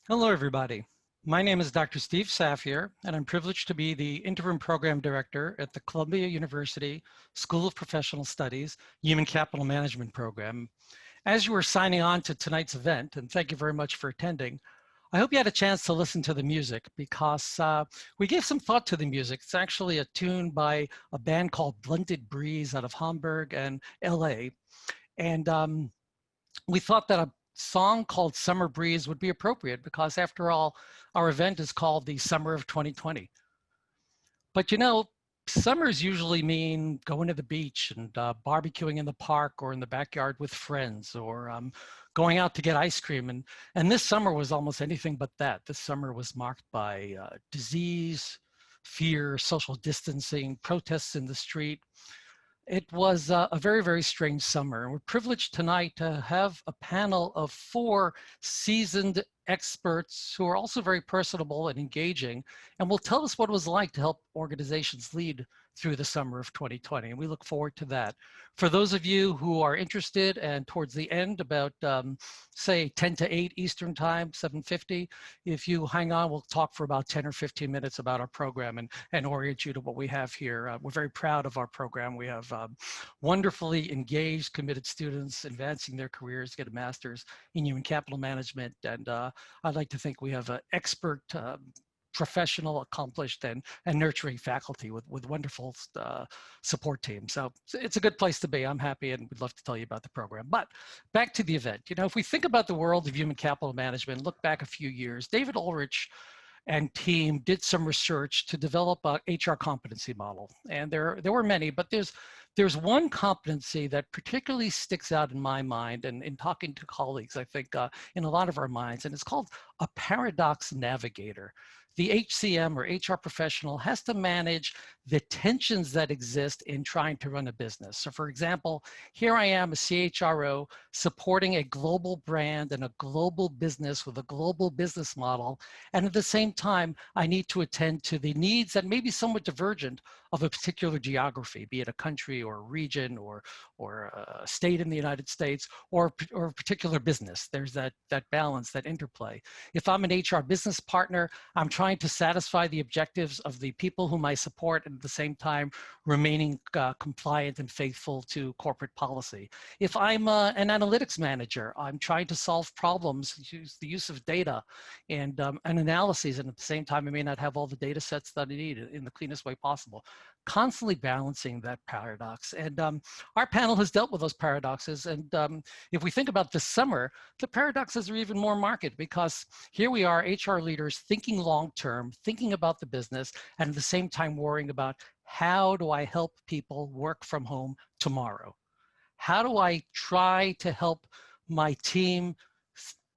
Hello, everybody. My name is Dr. Steve Safier, and I'm privileged to be the Interim Program Director at the Columbia University School of Professional Studies Human Capital Management Program. As you were signing on to tonight's event, and thank you very much for attending, I hope you had a chance to listen to the music because we gave some thought to the music. It's actually a tune by a band called Blunted Breeze out of Hamburg and LA. And we thought that a song called Summer Breeze would be appropriate because after all, our event is called the Summer of 2020. But you know, summers usually mean going to the beach and barbecuing in the park or in the backyard with friends or going out to get ice cream. And this summer was almost anything but that. This summer was marked by disease, fear, social distancing, protests in the street. It was a very, very strange summer. And we're privileged tonight to have a panel of 4 seasoned experts who are also very personable and engaging and will tell us what it was like to help organizations lead through the summer of 2020. And we look forward to that. For those of you who are interested and towards the end about say 10 to 8 Eastern time, 7:50, if you hang on, we'll talk for about 10 or 15 minutes about our program and orient you to what we have here. We're very proud of our program. We have wonderfully engaged, committed students advancing their careers, get a master's in human capital management. And I'd like to think we have an expert, professional, accomplished, and nurturing faculty with wonderful support teams. So it's a good place to be. I'm happy and would love to tell you about the program. But back to the event. You know, if we think about the world of human capital management, look back a few years, David Ulrich and team did some research to develop a HR competency model. And there were many, but there's one competency that particularly sticks out in my mind and in talking to colleagues, I think in a lot of our minds, and it's called a paradox navigator. The HCM or HR professional has to manage the tensions that exist in trying to run a business. So for example, here I am, a CHRO, supporting a global brand and a global business with a global business model. And at the same time, I need to attend to the needs that may be somewhat divergent of a particular geography, be it a country or a region or a state in the United States or a particular business. There's that balance, that interplay. If I'm an HR business partner, I'm trying to satisfy the objectives of the people whom I support and at the same time remaining compliant and faithful to corporate policy. If I'm an analytics manager, I'm trying to solve problems, use the use of data and analyses, and at the same time, I may not have all the data sets that I need in the cleanest way possible. Constantly balancing that paradox. And our panel has dealt with those paradoxes. And if we think about this summer, the paradoxes are even more marked because here we are, HR leaders thinking long-term, thinking about the business, and at the same time worrying about how do I help people work from home tomorrow? How do I try to help my team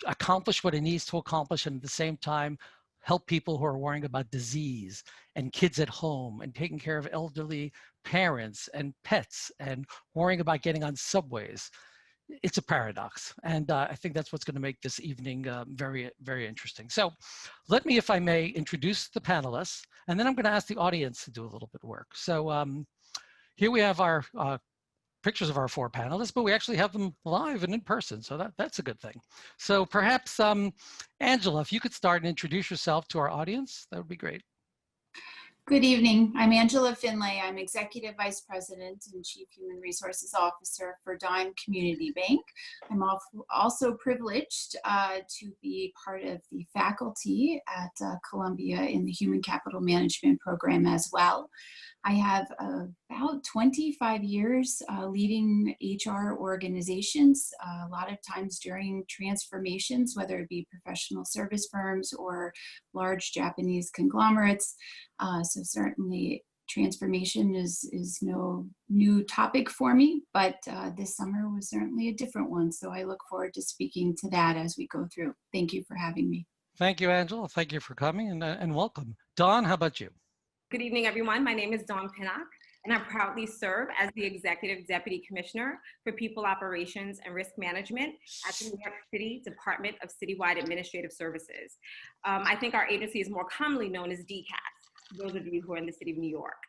accomplish what it needs to accomplish and at the same time help people who are worrying about disease and kids at home and taking care of elderly parents and pets and worrying about getting on subways? It's a paradox. And I think that's what's going to make this evening very, very interesting. So let me, if I may, introduce the panelists, and then I'm going to ask the audience to do a little bit of work. So here we have our pictures of our 4 panelists, but we actually have them live and in person. So that's a good thing. So perhaps, Angela, if you could start and introduce yourself to our audience, that would be great. Good evening. I'm Angela Finlay. I'm Executive Vice President and Chief Human Resources Officer for Dime Community Bank. I'm also privileged to be part of the faculty at Columbia in the Human Capital Management program as well. I have about 25 years leading HR organizations, a lot of times during transformations, whether it be professional service firms or large Japanese conglomerates. So certainly transformation is no new topic for me, but this summer was certainly a different one. So I look forward to speaking to that as we go through. Thank you for having me. Thank you, Angela. Thank you for coming and welcome. Dawn, how about you? Good evening, everyone. My name is Dawn Pinnock, and I proudly serve as the Executive Deputy Commissioner for People Operations and Risk Management at the New York City Department of Citywide Administrative Services. I think our agency is more commonly known as DCAS, those of you who are in the city of New York.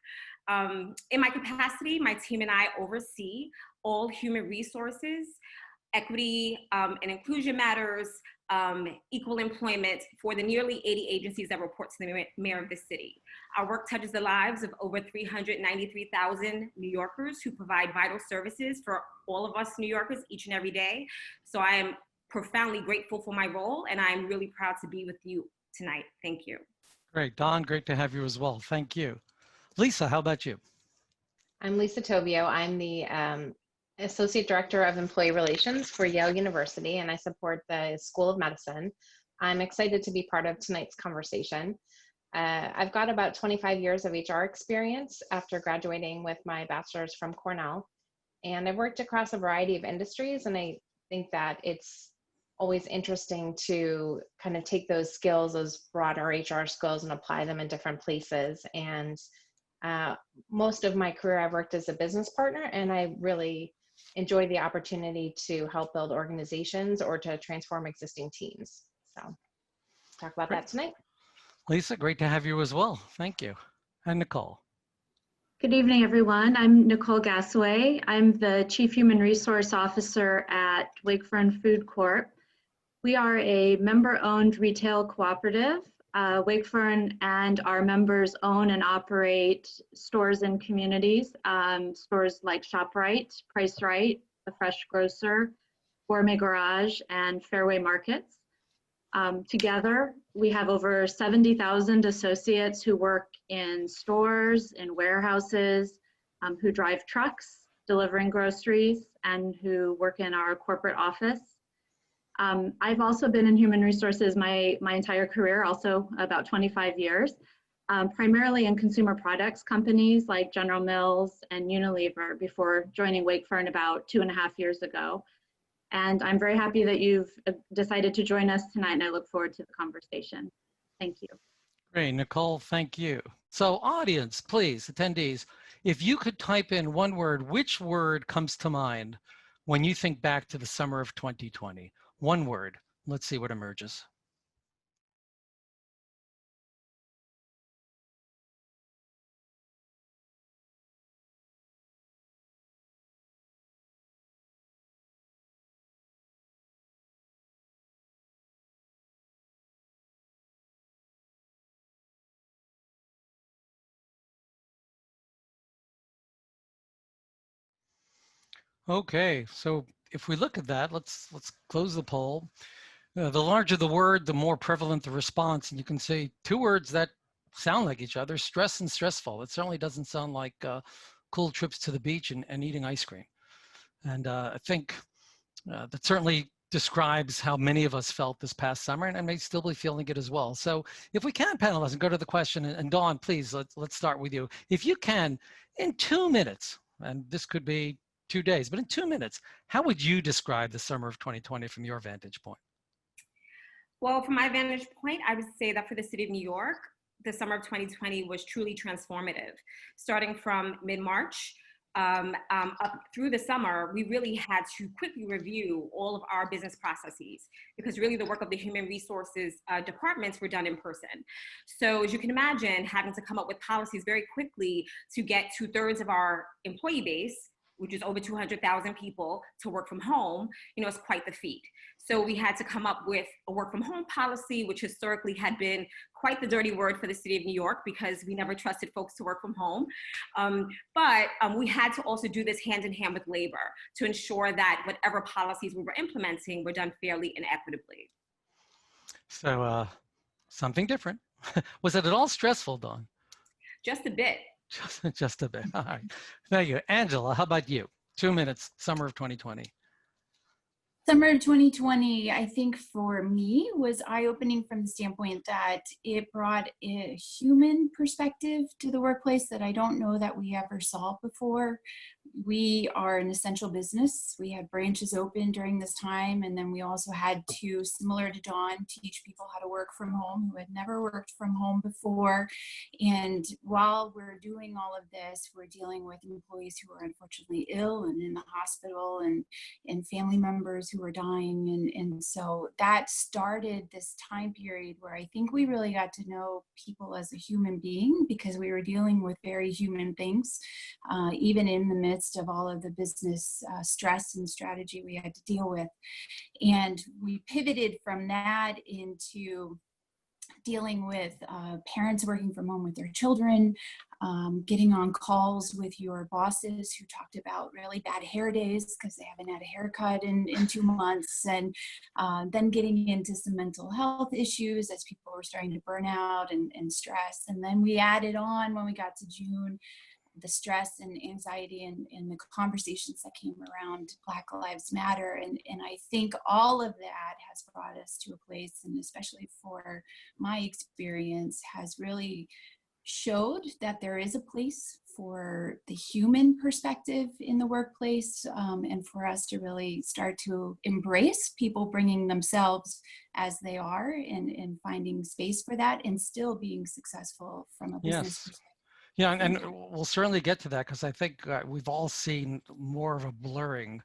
In my capacity, my team and I oversee all human resources equity and inclusion matters, equal employment for the nearly 80 agencies that report to the mayor of the city. Our work touches the lives of over 393,000 New Yorkers who provide vital services for all of us New Yorkers each and every day. So I am profoundly grateful for my role, and I'm really proud to be with you tonight. Thank you. Great. Don, great to have you as well. Thank you. Lisa, how about you? I'm Lisa Tobio. I'm the Associate Director of Employee Relations for Yale University, and I support the School of Medicine. I'm excited to be part of tonight's conversation. I've got about 25 years of HR experience after graduating with my bachelor's from Cornell, and I've worked across a variety of industries, and I think that it's always interesting to kind of take those skills, those broader HR skills, and apply them in different places. And most of my career, I've worked as a business partner, and I really enjoy the opportunity to help build organizations or to transform existing teams. So talk about that tonight. Lisa, great to have you as well. Thank you. And Nicole. Good evening, everyone. I'm Nicole Gasaway. I'm the Chief Human Resource Officer at Wakefern Food Corp. We are a member-owned retail cooperative. Wakefern and our members own and operate stores in communities, stores like ShopRite, Price Right, The Fresh Grocer, Gourmet Garage, and Fairway Markets. Together, we have over 70,000 associates who work in stores, in warehouses, who drive trucks, delivering groceries, and who work in our corporate office. I've also been in human resources my entire career, also about 25 years, primarily in consumer products companies like General Mills and Unilever before joining Wakefern about 2.5 years ago. And I'm very happy that you've decided to join us tonight, and I look forward to the conversation. Thank you. Great, Nicole, thank you. So audience, please, attendees, if you could type in one word, which word comes to mind when you think back to the summer of 2020? One word. Let's see what emerges. Okay, so if we look at that, let's close the poll. The larger the word, the more prevalent the response. And you can say two words that sound like each other, stress and stressful. It certainly doesn't sound like cool trips to the beach and eating ice cream. And I think that certainly describes how many of us felt this past summer, and may still be feeling it as well. So if we can, panelists, and go to the question, and Dawn, please, let's start with you. If you can, in 2 minutes, and this could be 2 days, but in 2 minutes, how would you describe the summer of 2020 from your vantage point? Well, from my vantage point, I would say that for the city of New York, the summer of 2020 was truly transformative. Starting from mid-March up through the summer, we really had to quickly review all of our business processes because really the work of the human resources departments were done in person. So as you can imagine, having to come up with policies very quickly to get 2/3 of our employee base, which is over 200,000 people, to work from home, is quite the feat. So we had to come up with a work from home policy, which historically had been quite the dirty word for the city of New York because we never trusted folks to work from home. But we had to also do this hand in hand with labor to ensure that whatever policies we were implementing were done fairly and equitably. So something different. Was it at all stressful, Dawn? Just a bit. Just a bit. All right. Thank you. Angela, how about you? 2 minutes, summer of 2020. Summer of 2020, I think for me, was eye-opening from the standpoint that it brought a human perspective to the workplace that I don't know that we ever saw before. We are an essential business. We had branches open during this time, and then we also had to, similar to Dawn, teach people how to work from home who had never worked from home before. And while we're doing all of this, we're dealing with employees who are unfortunately ill and in the hospital, and family members who were dying. And so that started this time period where I think we really got to know people as a human being because we were dealing with very human things, even in the midst midst of all of the business stress and strategy we had to deal with. And we pivoted from that into dealing with parents working from home with their children, getting on calls with your bosses who talked about really bad hair days because they haven't had a haircut in 2 months, and then getting into some mental health issues as people were starting to burn out and stress. And then we added on, when we got to June, the stress and anxiety and the conversations that came around Black Lives Matter. And I think all of that has brought us to a place, and especially for my experience, has really showed that there is a place for the human perspective in the workplace, and for us to really start to embrace people bringing themselves as they are, and finding space for that and still being successful from a business perspective. Yeah, and we'll certainly get to that, because I think we've all seen more of a blurring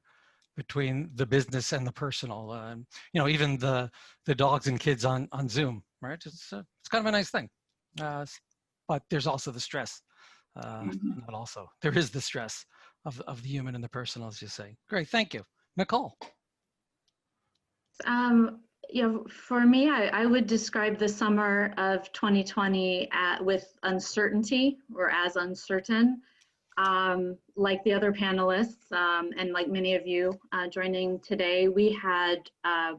between the business and the personal. You know, even the dogs and kids on Zoom, right? It's kind of a nice thing, but there's also the stress. Not also, there is the stress of the human and the personal, as you say. Great, thank you, Nicole. You know, for me, I would describe the summer of 2020 with uncertainty, or as uncertain. Like the other panelists, and like many of you joining today, we had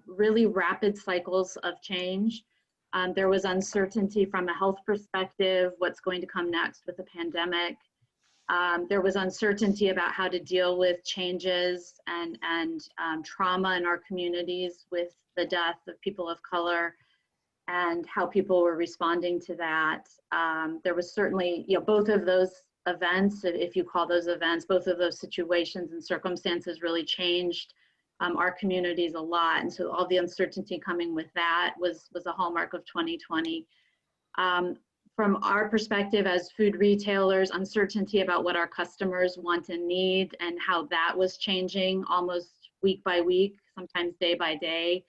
really rapid cycles of change. There was uncertainty from a health perspective, what's going to come next with the pandemic. There was uncertainty about how to deal with changes and trauma in our communities with the death of people of color, and how people were responding to that. There was certainly, you know, both of those events, if you call those events, both of those situations and circumstances really changed our communities a lot. And so all the uncertainty coming with that was a hallmark of 2020. From our perspective as food retailers, uncertainty about what our customers want and need, and how that was changing almost week by week, sometimes day by day.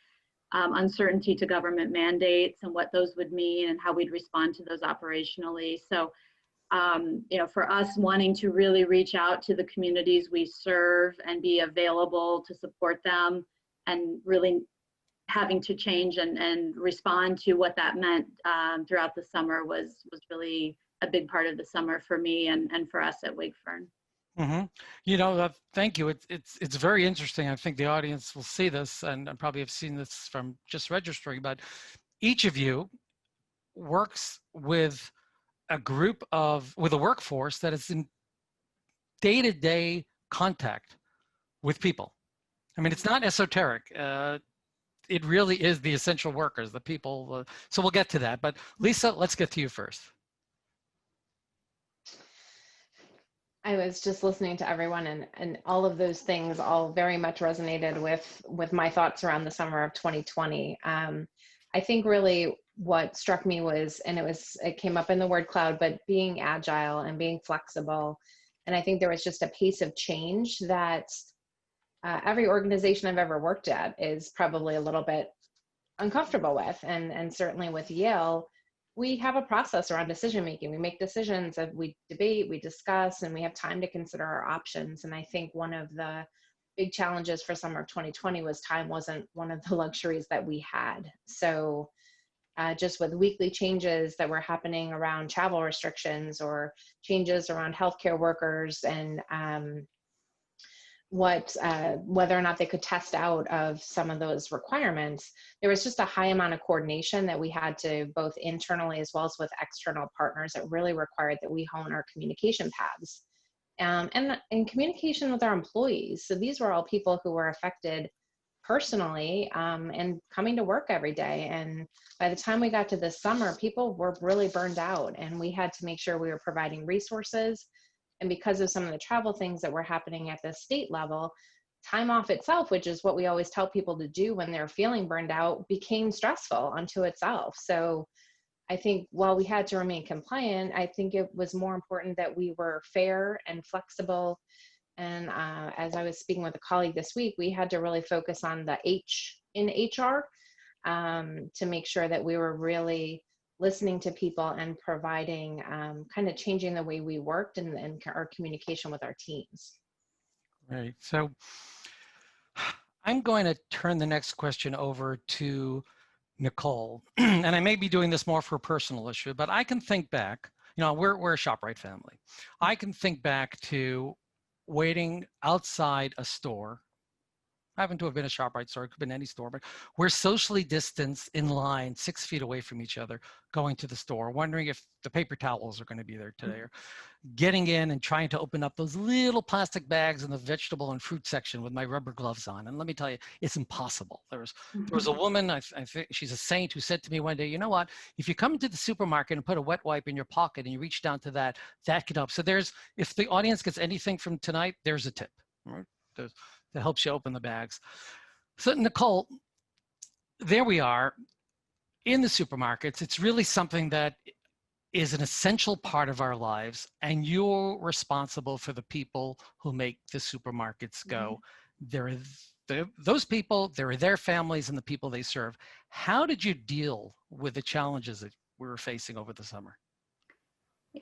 Uncertainty to government mandates and what those would mean and how we'd respond to those operationally. So, you know, for us wanting to really reach out to the communities we serve and be available to support them, and really having to change and respond to what that meant throughout the summer was really a big part of the summer for me and for us at Wakefern. You know, thank you. It's very interesting. I think the audience will see this, and probably have seen this from just registering, but each of you works with a workforce that is in day-to-day contact with people. I mean, it's not esoteric. It really is the essential workers, the people. So we'll get to that. But Lisa, let's get to you first. I was just listening to everyone, and all of those things all very much resonated with my thoughts around the summer of 2020. I think really what struck me was, and it came up in the word cloud, but being agile and being flexible. And I think there was just a pace of change that every organization I've ever worked at is probably a little bit uncomfortable with. And certainly with Yale, we have a process around decision making. We make decisions, that we debate, we discuss, and we have time to consider our options. And I think one of the big challenges for summer of 2020 was time wasn't one of the luxuries that we had. So just with weekly changes that were happening around travel restrictions or changes around healthcare workers, and whether or not they could test out of some of those requirements, there was just a high amount of coordination that we had to, both internally as well as with external partners, that really required that we hone our communication paths and in communication with our employees. So these were all people who were affected personally and coming to work every day. And by the time we got to this summer, people were really burned out, and we had to make sure we were providing resources. And because of some of the travel things that were happening at the state level, time off itself, which is what we always tell people to do when they're feeling burned out, became stressful unto itself. So I think while we had to remain compliant, I think it was more important that we were fair and flexible. And as I was speaking with a colleague this week, we had to really focus on the H in HR to make sure that we were really listening to people and providing, kind of changing the way we worked and our communication with our teams. Right. So I'm going to turn the next question over to Nicole. And I may be doing this more for a personal issue, but I can think back, we're a ShopRite family. I can think back to waiting outside a store. I happen to have been a ShopRite store, it could have been any store, but we're socially distanced in line 6 feet away from each other, going to the store, wondering if the paper towels are going to be there today, or getting in and trying to open up those little plastic bags in the vegetable and fruit section with my rubber gloves on. And let me tell you, it's impossible. There was a woman, I think she's a saint, who said to me one day, you know what, if you come into the supermarket and put a wet wipe in your pocket and you reach down to that can help. So if the audience gets anything from tonight, there's a tip. Right? That helps you open the bags. So Nicole, there we are in the supermarkets. It's really something that is an essential part of our lives, and you're responsible for the people who make the supermarkets go. Those people, there are their families and the people they serve. How did you deal with the challenges that we were facing over the summer?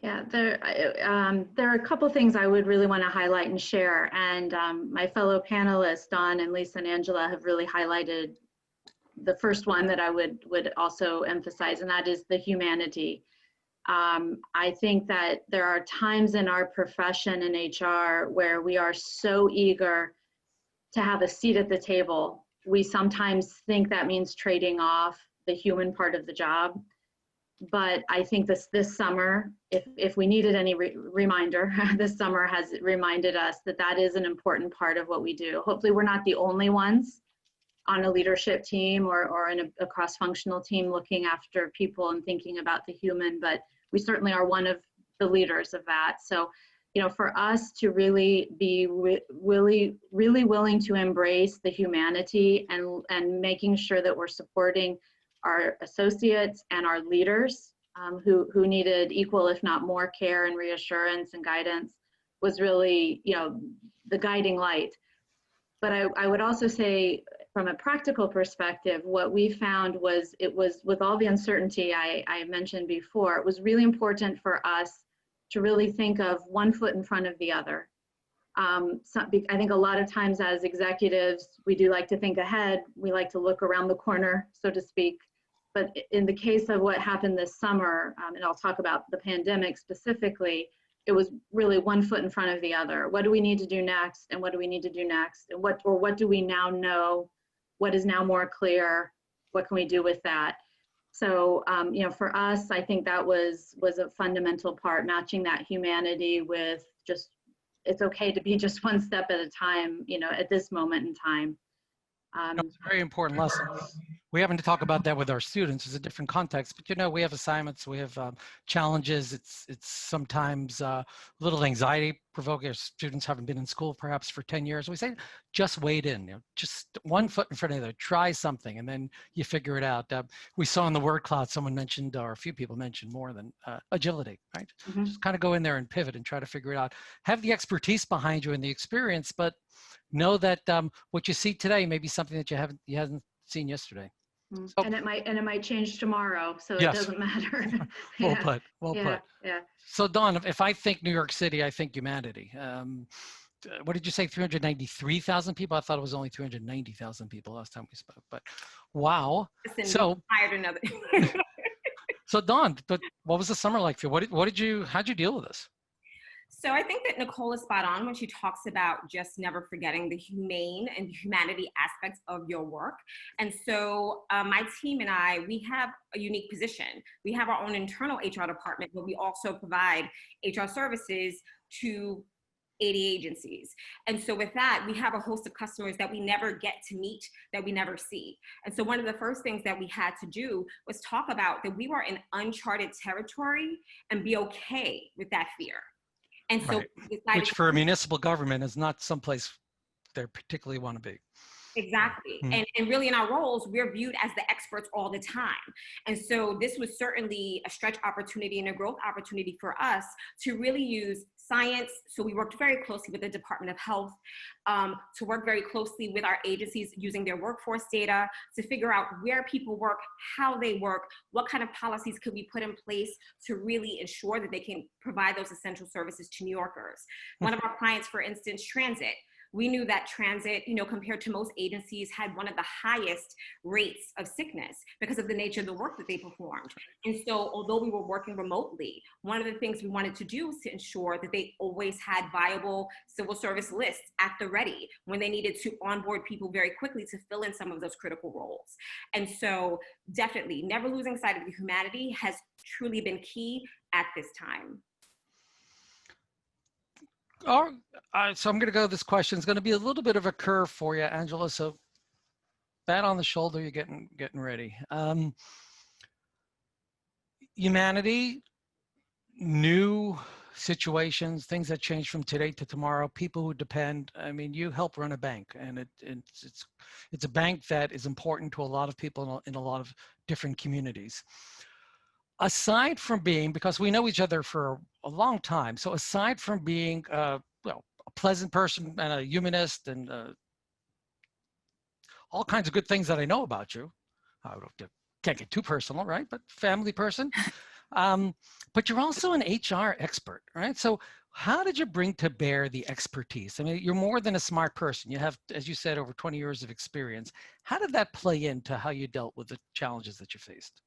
Yeah, there are a couple things I would really want to highlight and share. And my fellow panelists, Dawn and Lisa and Angela, have really highlighted the first one that I would also emphasize, and that is the humanity. I think that there are times in our profession in HR where we are so eager to have a seat at the table. We sometimes think that means trading off the human part of the job. But I think this summer, if we needed any reminder, this summer has reminded us that that is an important part of what we do. Hopefully we're not the only ones on a leadership team or in a cross-functional team looking after people and thinking about the human, but we certainly are one of the leaders of that. So, for us to really be really willing to embrace the humanity and making sure that we're supporting our associates and our leaders who needed equal, if not more, care and reassurance and guidance was really, the guiding light. But I would also say, from a practical perspective, what we found was with all the uncertainty I mentioned before, it was really important for us to really think of one foot in front of the other. I think a lot of times as executives, we do like to think ahead. We like to look around the corner, so to speak. But in the case of what happened this summer, and I'll talk about the pandemic specifically, it was really one foot in front of the other. What do we need to do next? And what do we need to do next? And what do we now know? What is now more clear? What can we do with that? So, for us, I think that was a fundamental part, matching that humanity with just, it's okay to be just one step at a time, at this moment in time. It's a very important lesson. We happen to talk about that with our students. It's a different context, but we have assignments, we have challenges. It's sometimes a little anxiety provoking. Students haven't been in school perhaps for 10 years. We say, just wade in, just one foot in front of the other, try something, and then you figure it out. We saw in the word cloud, someone mentioned, or a few people mentioned more than agility, right? Mm-hmm. Just kind of go in there and pivot and try to figure it out. Have the expertise behind you and the experience, but know that what you see today may be something that you hadn't seen yesterday. So, and it might change tomorrow, so yes. It doesn't matter. Well put. Yeah. So Dawn, if I think New York City, I think humanity. What did you say? 393,000 people? I thought it was only 390,000 people last time we spoke. But wow. Listen, so hired another. So Dawn, but what was the summer like for you? How'd you deal with this? So I think that Nicole is spot on when she talks about just never forgetting the humane and humanity aspects of your work. And so my team and I, we have a unique position. We have our own internal HR department, but we also provide HR services to 80 agencies. And so with that, we have a host of customers that we never get to meet, that we never see. And so one of the first things that we had to do was talk about that we were in uncharted territory and be okay with that fear. And so, right. Which for a municipal government is not someplace they particularly want to be. Exactly. Mm-hmm. And really in our roles, we're viewed as the experts all the time. And so this was certainly a stretch opportunity and a growth opportunity for us to really use science. So we worked very closely with the Department of Health to work very closely with our agencies using their workforce data to figure out where people work, how they work, what kind of policies could we put in place to really ensure that they can provide those essential services to New Yorkers. One of our clients, for instance, transit. we knew that transit, compared to most agencies, had one of the highest rates of sickness because of the nature of the work that they performed. And so although we were working remotely, one of the things we wanted to do was to ensure that they always had viable civil service lists at the ready when they needed to onboard people very quickly to fill in some of those critical roles. And so definitely never losing sight of the humanity has truly been key at this time. All right, so I'm going to go. This question is going to be a little bit of a curve for you, Angela. So, pat on the shoulder. You're getting ready. Humanity, new situations, things that change from today to tomorrow. People who depend. I mean, you help run a bank, and it's a bank that is important to a lot of people in a lot of different communities. Aside from being, because we know each other for a long time, so aside from being a pleasant person and a humanist and all kinds of good things that I know about you, can't get too personal, right? But family person. But you're also an HR expert, right? So how did you bring to bear the expertise? I mean, you're more than a smart person. You have, as you said, over 20 years of experience. How did that play into how you dealt with the challenges that you faced?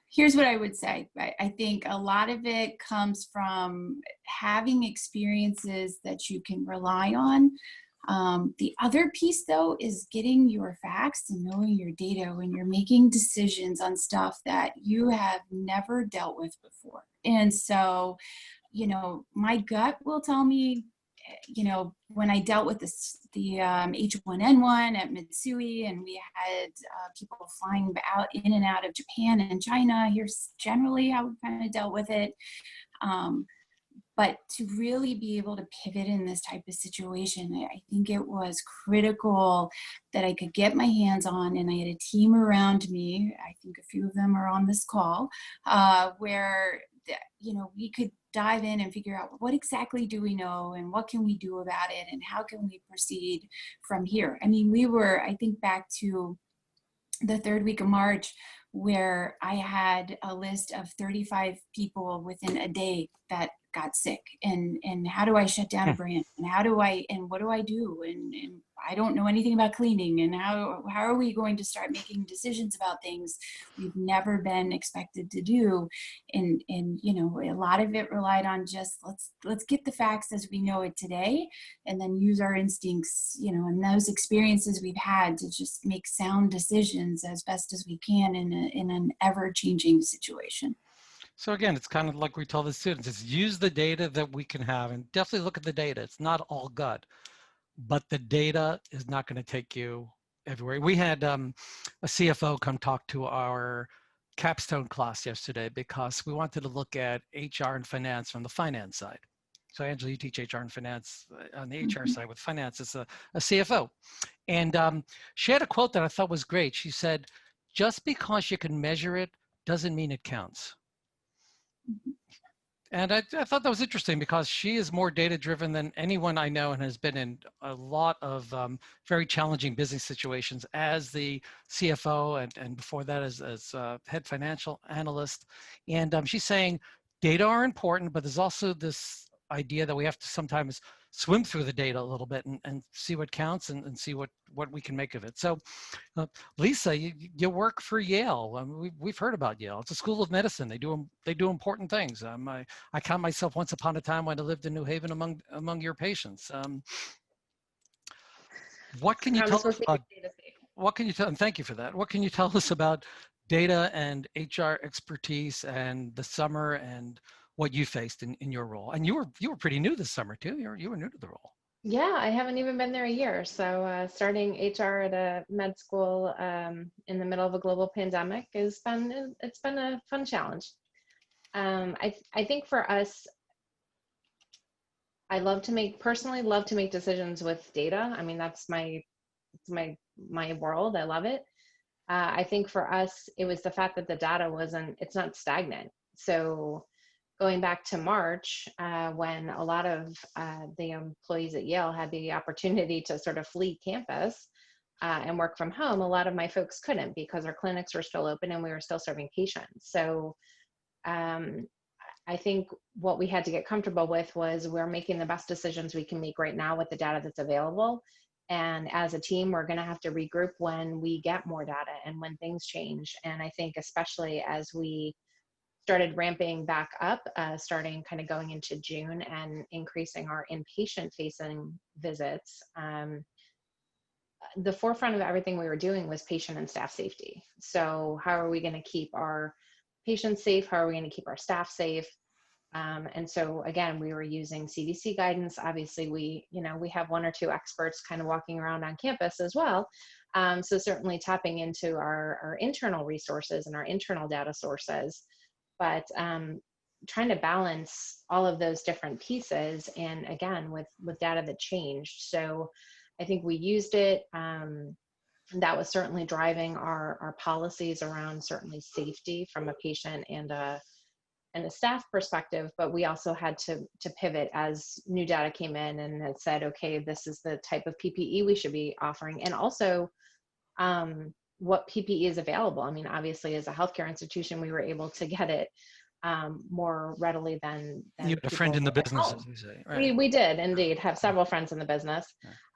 Here's what I would say. I think a lot of it comes from having experiences that you can rely on. The other piece, though, is getting your facts and knowing your data when you're making decisions on stuff that you have never dealt with before. And so, my gut will tell me, when I dealt with the H1N1 at Mitsui, and we had people flying out in and out of Japan and China, here's generally how we kind of dealt with it. But to really be able to pivot in this type of situation, I think it was critical that I could get my hands on, and I had a team around me. I think a few of them are on this call, where we could dive in and figure out what exactly do we know and what can we do about it and how can we proceed from here. I mean, I think back to the third week of March, where I had a list of 35 people within a day that got sick, and how do I shut down a brand, and what do I do, and I don't know anything about cleaning, and how are we going to start making decisions about things we've never been expected to do, and a lot of it relied on just let's get the facts as we know it today, and then use our instincts, and those experiences we've had to just make sound decisions as best as we can in an ever-changing situation. So again, it's kind of like we tell the students, is use the data that we can have, and definitely look at the data. It's not all gut, but the data is not going to take you everywhere. We had a CFO come talk to our capstone class yesterday because we wanted to look at HR and finance from the finance side. So Angela, you teach HR and finance on the HR side with finance as a CFO. And she had a quote that I thought was great. She said, just because you can measure it doesn't mean it counts. And I thought that was interesting because she is more data-driven than anyone I know and has been in a lot of very challenging business situations as the CFO and before that as head financial analyst. And she's saying data are important, but there's also this idea that we have to sometimes swim through the data a little bit and see what counts and see what we can make of it. So Lisa, you work for Yale. I mean, we've heard about Yale. It's a school of medicine. They do important things. I count myself once upon a time when I lived in New Haven among your patients. What can you tell us about, what can you tell, and thank you for that. What can you tell us about data and HR expertise and the summer and what you faced in your role? And you were pretty new this summer too. You were new to the role. Yeah, I haven't even been there a year. So starting HR at a med school in the middle of a global pandemic it's been a fun challenge. I think for us, I personally love to make decisions with data. I mean, that's my world. I love it. I think for us, it was the fact that the data it's not stagnant. So going back to March, when a lot of the employees at Yale had the opportunity to sort of flee campus and work from home, a lot of my folks couldn't because our clinics were still open and we were still serving patients. So I think what we had to get comfortable with was we're making the best decisions we can make right now with the data that's available. And as a team, we're going to have to regroup when we get more data and when things change. And I think especially as we started ramping back up, starting kind of going into June and increasing our inpatient facing visits, the forefront of everything we were doing was patient and staff safety. So how are we going to keep our patients safe? How are we going to keep our staff safe? And so again, we were using CDC guidance. Obviously, we have one or two experts kind of walking around on campus as well. So certainly tapping into our internal resources and our internal data sources, but trying to balance all of those different pieces. And again, with data that changed. So I think we used it. That was certainly driving our policies around certainly safety from a patient and a staff perspective, but we also had to pivot as new data came in and it said, okay, this is the type of PPE we should be offering. And also what PPE is available. I mean, obviously as a healthcare institution, we were able to get it more readily than you had a friend in the business, as you say. Right. We did indeed have several friends in the business.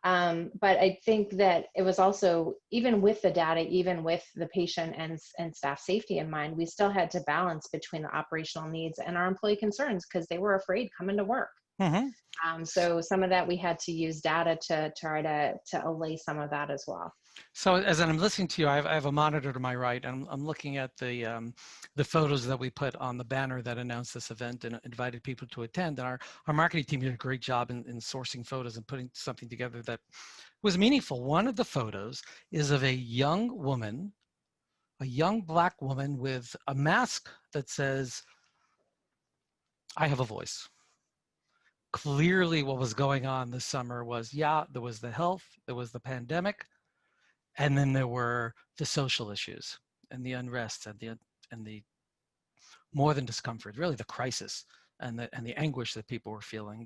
But I think that it was also, even with the data, even with the patient and staff safety in mind, we still had to balance between the operational needs and our employee concerns because they were afraid coming to work. So some of that we had to use data to try to allay some of that as well. So as I'm listening to you, I have a monitor to my right, and I'm looking at the photos that we put on the banner that announced this event and invited people to attend. And our marketing team did a great job in sourcing photos and putting something together that was meaningful. One of the photos is of a young woman, a young Black woman with a mask that says, "I have a voice." Clearly what was going on this summer was, there was the health, there was the pandemic, and then there were the social issues and the unrest and the more than discomfort, really the crisis and the anguish that people were feeling.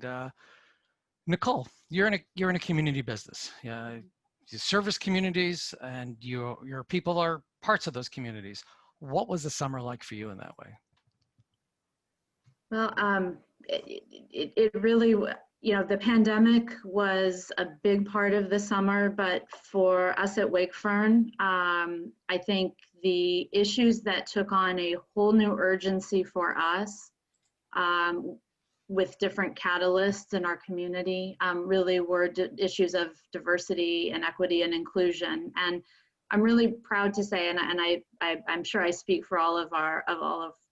Nicole, you're in a community business. You service communities, and your people are parts of those communities. What was the summer like for you in that way? Well, it really, the pandemic was a big part of the summer, but for us at Wakefern, I think the issues that took on a whole new urgency for us with different catalysts in our community really were issues of diversity and equity and inclusion. And I'm really proud to say, and I'm sure I speak for all of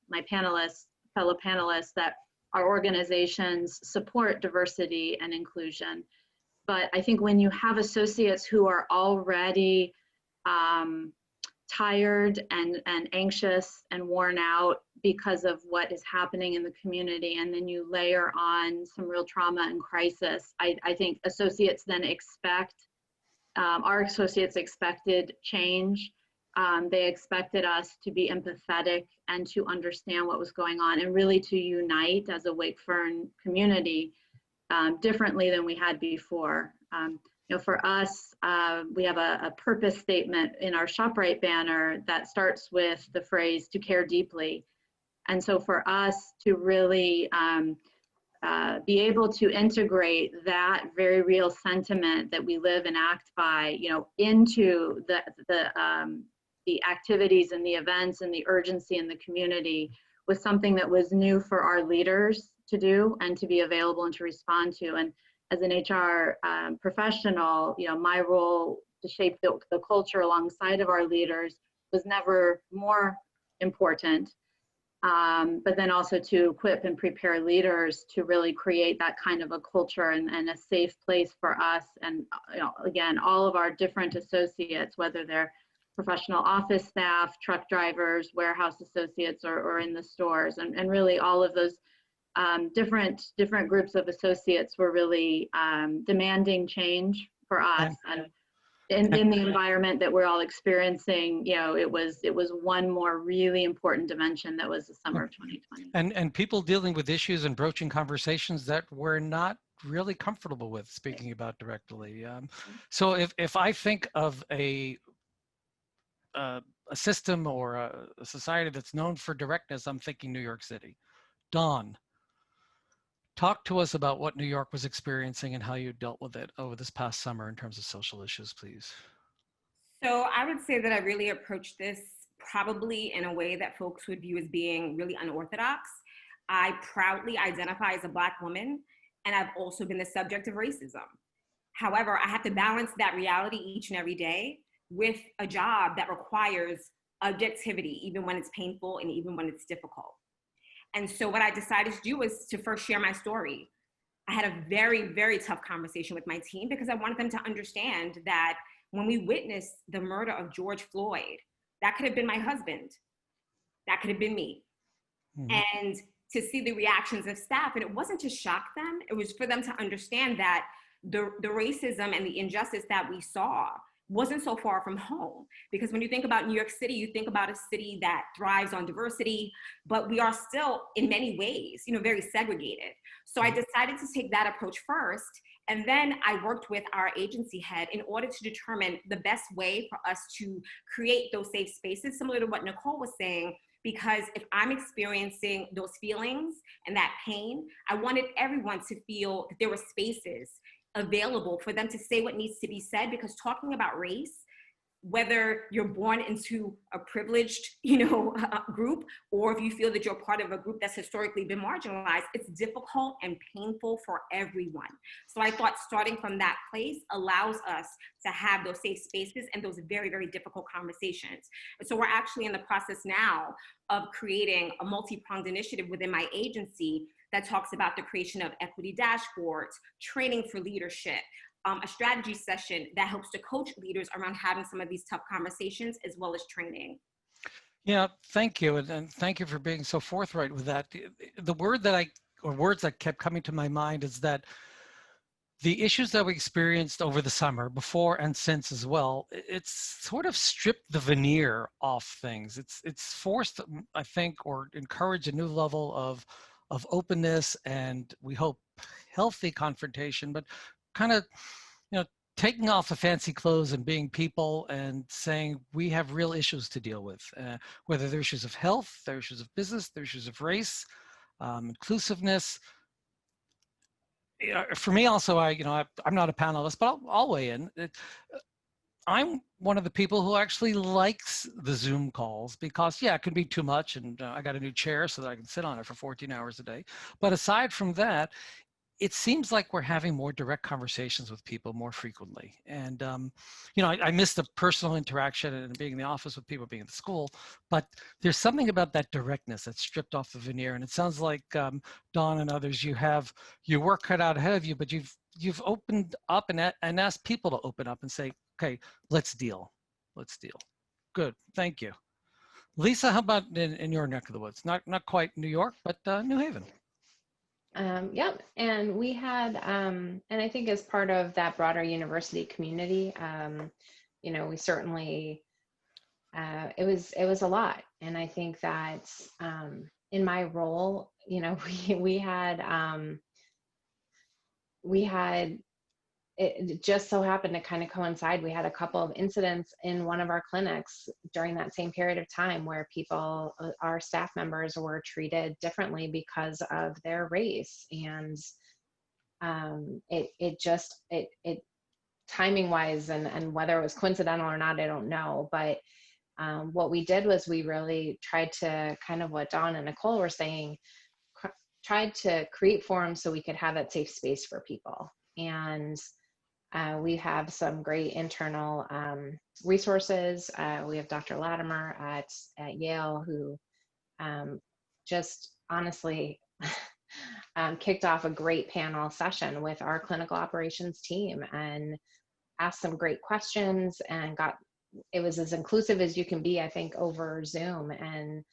my fellow panelists, that our organizations support diversity and inclusion. But I think when you have associates who are already tired and anxious and worn out because of what is happening in the community, and then you layer on some real trauma and crisis, I think associates then our associates expected change. They expected us to be empathetic and to understand what was going on and really to unite as a Wakefern community differently than we had before. For us, we have a purpose statement in our ShopRite banner that starts with the phrase, "to care deeply." And so for us to really be able to integrate that very real sentiment that we live and act by, into the activities and the events and the urgency in the community was something that was new for our leaders to do and to be available and to respond to. And as an HR professional, my role to shape the culture alongside of our leaders was never more important. But then also to equip and prepare leaders to really create that kind of a culture and a safe place for us. And again, all of our different associates, whether they're professional office staff, truck drivers, warehouse associates, or in the stores, and really all of those different groups of associates were really demanding change for us. And in the environment that we're all experiencing, it was one more really important dimension that was the summer of 2020. And people dealing with issues and broaching conversations that we're not really comfortable with speaking about directly. So if I think of a system or a society that's known for directness, I'm thinking New York City. Dawn, talk to us about what New York was experiencing and how you dealt with it over this past summer in terms of social issues, please. So I would say that I really approached this probably in a way that folks would view as being really unorthodox. I proudly identify as a Black woman, and I've also been the subject of racism. However, I have to balance that reality each and every day with a job that requires objectivity, even when it's painful and even when it's difficult. And so what I decided to do was to first share my story. I had a very, very tough conversation with my team because I wanted them to understand that when we witnessed the murder of George Floyd, that could have been my husband. That could have been me. Mm-hmm. And to see the reactions of staff, and it wasn't to shock them, it was for them to understand that the racism and the injustice that we saw wasn't so far from home. Because when you think about New York City, you think about a city that thrives on diversity, but we are still in many ways, very segregated. So I decided to take that approach first. And then I worked with our agency head in order to determine the best way for us to create those safe spaces, similar to what Nicole was saying, because if I'm experiencing those feelings and that pain, I wanted everyone to feel that there were spaces available for them to say what needs to be said, because talking about race, whether you're born into a privileged, group, or if you feel that you're part of a group that's historically been marginalized, it's difficult and painful for everyone. So I thought starting from that place allows us to have those safe spaces and those very, very difficult conversations. And so we're actually in the process now of creating a multi-pronged initiative within my agency that talks about the creation of equity dashboards, training for leadership, a strategy session that helps to coach leaders around having some of these tough conversations, as well as training. Yeah, thank you. And thank you for being so forthright with that. The word that words that kept coming to my mind is that the issues that we experienced over the summer, before and since as well, it's sort of stripped the veneer off things. It's forced, I think, or encouraged a new level of openness and, we hope, healthy confrontation, but kind of, taking off the fancy clothes and being people and saying we have real issues to deal with, whether they're issues of health, they're issues of business, they're issues of race, inclusiveness. For me also, I'm not a panelist, but I'll weigh in. I'm one of the people who actually likes the Zoom calls because, yeah, it can be too much, and I got a new chair so that I can sit on it for 14 hours a day. But aside from that, it seems like we're having more direct conversations with people more frequently. And, I miss the personal interaction and being in the office with people, being at the school, but there's something about that directness that's stripped off the veneer. And it sounds like, Dawn and others, you have your work cut out ahead of you, but you've opened up and asked people to open up and say, okay, let's deal. Good, thank you. Lisa, how about in your neck of the woods? Not quite New York, but New Haven. Yep, and we had, and I think as part of that broader university community, we certainly, it was a lot. And I think that in my role, we had, it just so happened to kind of coincide. We had a couple of incidents in one of our clinics during that same period of time where people, our staff members, were treated differently because of their race. And it timing wise, and whether it was coincidental or not, I don't know. But what we did was we really tried to, kind of what Dawn and Nicole were saying, tried to create forums so we could have that safe space for people. And we have some great internal resources. We have Dr. Latimer at Yale, who just honestly kicked off a great panel session with our clinical operations team and asked some great questions, and it was as inclusive as you can be, I think, over Zoom. And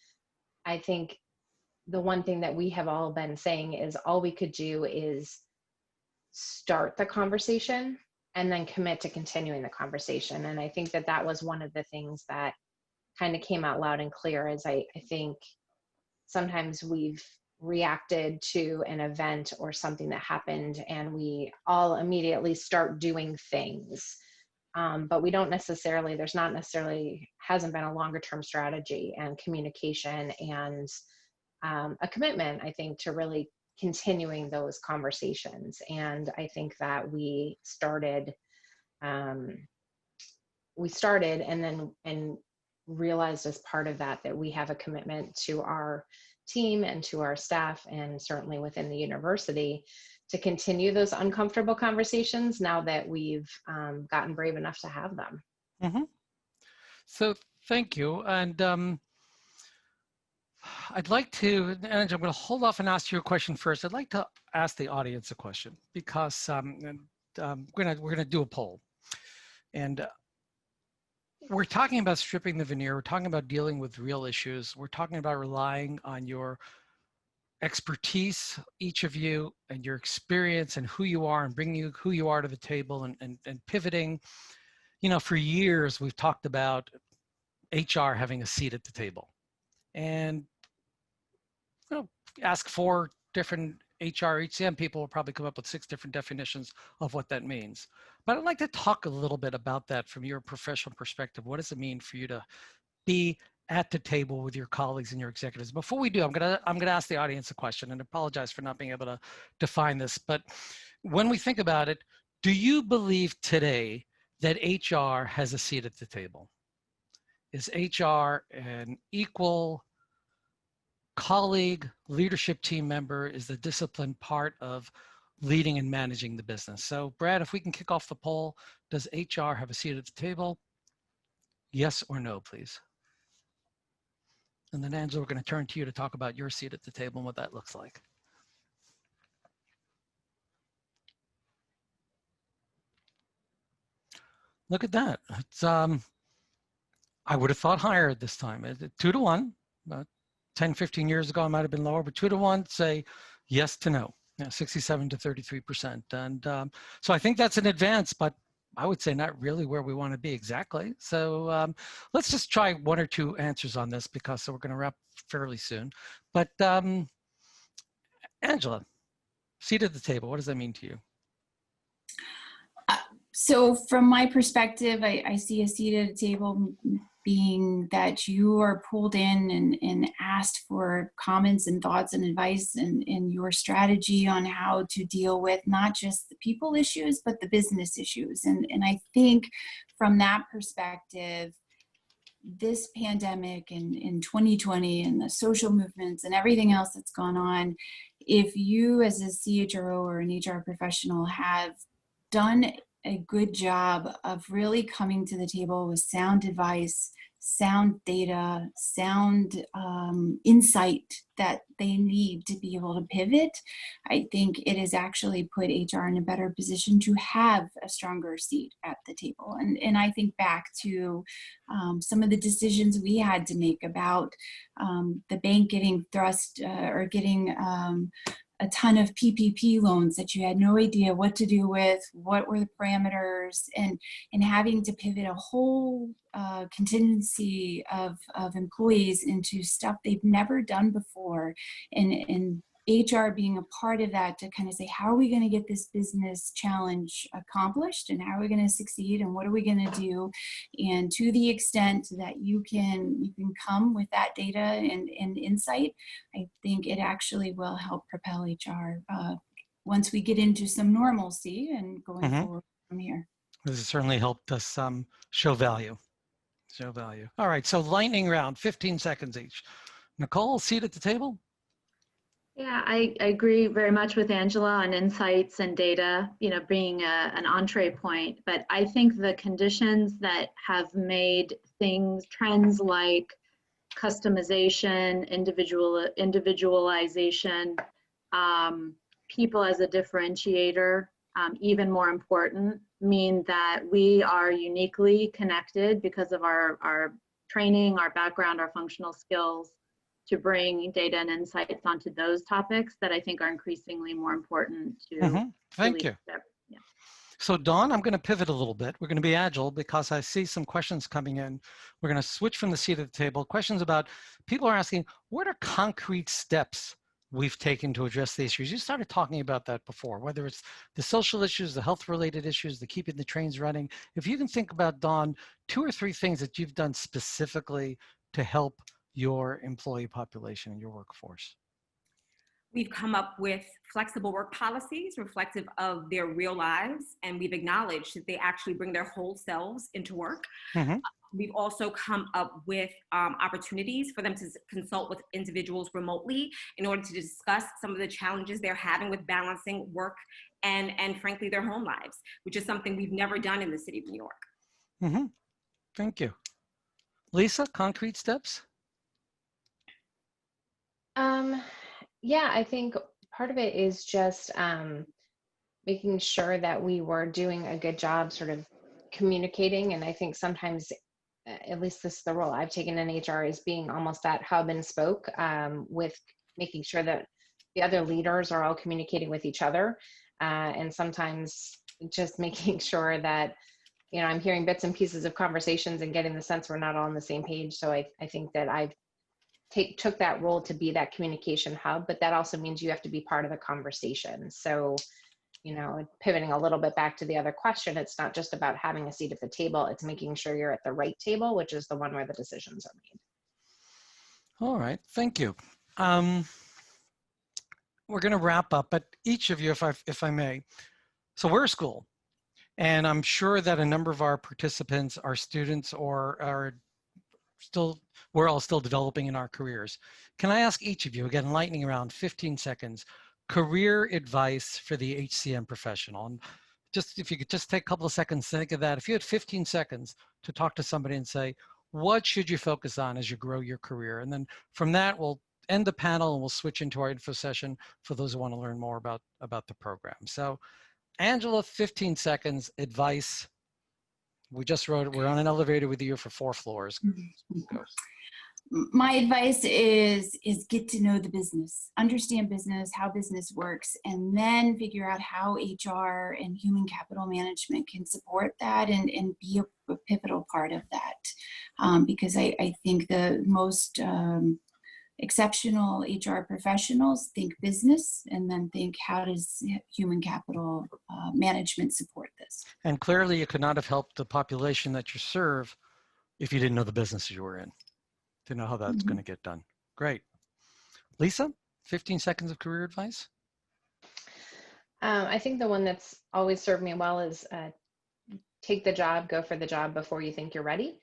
I think the one thing that we have all been saying is all we could do is start the conversation and then commit to continuing the conversation. And I think that was one of the things that kind of came out loud and clear, is I think sometimes we've reacted to an event or something that happened and we all immediately start doing things. But we don't necessarily, hasn't been a longer term strategy and communication and a commitment, I think, to really continuing those conversations. And I think that we started and realized as part of that we have a commitment to our team and to our staff, and certainly within the university, to continue those uncomfortable conversations now that we've gotten brave enough to have them. Mm-hmm. So thank you. And I'd like to, and I'm going to hold off and ask you a question first. I'd like to ask the audience a question because we're going to do a poll. And we're talking about stripping the veneer. We're talking about dealing with real issues. We're talking about relying on your expertise, each of you, and your experience and who you are, and bringing you who you are to the table, and pivoting. You know, for years, we've talked about HR having a seat at the table. And you know, ask 4 different HR, HCM people will probably come up with 6 different definitions of what that means. But I'd like to talk a little bit about that from your professional perspective. What does it mean for you to be at the table with your colleagues and your executives? Before we do, I'm gonna ask the audience a question, and apologize for not being able to define this. But when we think about it, do you believe today that HR has a seat at the table? Is HR an equal colleague, leadership team member? Is the disciplined part of leading and managing the business? So Brad, if we can kick off the poll, does HR have a seat at the table? Yes or no, please. And then Angela, we're going to turn to you to talk about your seat at the table and what that looks like. Look at that. It's, I would have thought higher at this time. 2 to 1. 10, 15 years ago, it might have been lower, but 2 to 1 say yes to no. 67 to 33%. And so I think that's an advance, but I would say not really where we want to be exactly. So let's just try 1 or 2 answers on this, because we're going to wrap fairly soon. But Angela, seat at the table, what does that mean to you? So from my perspective, I see a seat at a table being that you are pulled in and asked for comments and thoughts and advice and your strategy on how to deal with not just the people issues, but the business issues. And I think from that perspective, this pandemic in 2020 and the social movements and everything else that's gone on, if you as a CHRO or an HR professional have done a good job of really coming to the table with sound advice, sound data, sound insight that they need to be able to pivot, I think it has actually put HR in a better position to have a stronger seat at the table. And I think back to some of the decisions we had to make about the bank getting thrust or getting a ton of PPP loans that you had no idea what to do with, what were the parameters, and having to pivot a whole contingency of employees into stuff they've never done before, and HR being a part of that to kind of say, how are we going to get this business challenge accomplished, and how are we going to succeed, and what are we going to do? And to the extent that you can come with that data and insight, I think it actually will help propel HR once we get into some normalcy and going forward from here. This has certainly helped us show value. Show value. All right, so lightning round, 15 seconds each. Nicole, seat at the table? Yeah, I agree very much with Angela on insights and data, being an entree point. But I think the conditions that have made trends like customization, individualization, people as a differentiator, even more important, mean that we are uniquely connected because of our training, our background, our functional skills, to bring data and insights onto those topics that I think are increasingly more important to Thank you. Yeah. So Dawn, I'm going to pivot a little bit. We're going to be agile because I see some questions coming in. We're going to switch from the seat at the table. Questions about, people are asking, what are concrete steps we've taken to address the issues? You started talking about that before, whether it's the social issues, the health-related issues, the keeping the trains running. If you can think about, Dawn, 2 or 3 things that you've done specifically to help your employee population and your workforce? We've come up with flexible work policies reflective of their real lives, and we've acknowledged that they actually bring their whole selves into work. Mm-hmm. We've also come up with opportunities for them to consult with individuals remotely in order to discuss some of the challenges they're having with balancing work and frankly, their home lives, which is something we've never done in the city of New York. Mm-hmm. Thank you. Lisa, concrete steps? Yeah, I think part of it is just making sure that we were doing a good job sort of communicating. And I think sometimes, at least this is the role I've taken in HR, is being almost that hub and spoke, with making sure that the other leaders are all communicating with each other. And sometimes just making sure that, you know, I'm hearing bits and pieces of conversations and getting the sense we're not all on the same page. So I think that I've took that role to be that communication hub, but that also means you have to be part of the conversation. So, you know, pivoting a little bit back to the other question, it's not just about having a seat at the table, it's making sure you're at the right table, which is the one where the decisions are made. All right, thank you. We're going to wrap up, but each of you, if I may. So we're a school, and I'm sure that a number of our participants are students or are still, we're all still developing in our careers. Can I ask each of you, again, lightning round, 15 seconds, career advice for the HCM professional? And just, if you could just take a couple of seconds to think of that. If you had 15 seconds to talk to somebody and say, what should you focus on as you grow your career? And then from that, we'll end the panel and we'll switch into our info session for those who want to learn more about the program. So Angela, 15 seconds, advice. We just wrote it. We're on an elevator with you for 4 floors. Go. My advice is get to know the business, understand business, how business works, and then figure out how HR and human capital management can support that and be a pivotal part of that. Because I think the most exceptional HR professionals think business and then think, how does human capital management support this? And clearly you could not have helped the population that you serve if you didn't know the business you were in, to know how that's going to get done. Great. Lisa, 15 seconds of career advice? I think the one that's always served me well is take the job, go for the job before you think you're ready.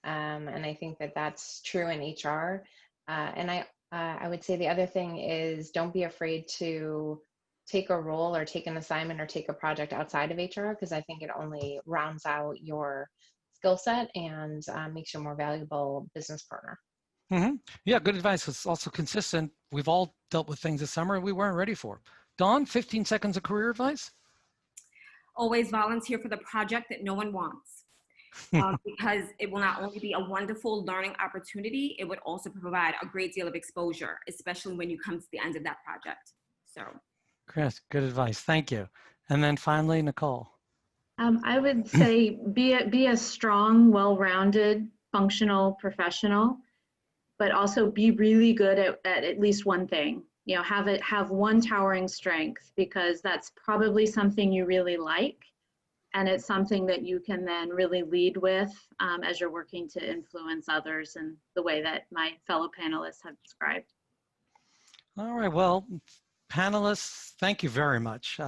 And I think that that's true in HR. And I would say the other thing is don't be afraid to take a role or take an assignment or take a project outside of HR, because I think it only rounds out your skill set and makes you a more valuable business partner. Mm-hmm. Yeah, good advice. It's also consistent. We've all dealt with things this summer we weren't ready for. Dawn, 15 seconds of career advice? Always volunteer for the project that no one wants. Because it will not only be a wonderful learning opportunity, it would also provide a great deal of exposure, especially when you come to the end of that project. So, Chris, good advice. Thank you. And then finally, Nicole. I would say be a strong, well-rounded, functional professional, but also be really good at least one thing. You know, have one towering strength, because that's probably something you really like. And it's something that you can then really lead with as you're working to influence others in the way that my fellow panelists have described. All right, well, panelists, thank you very much.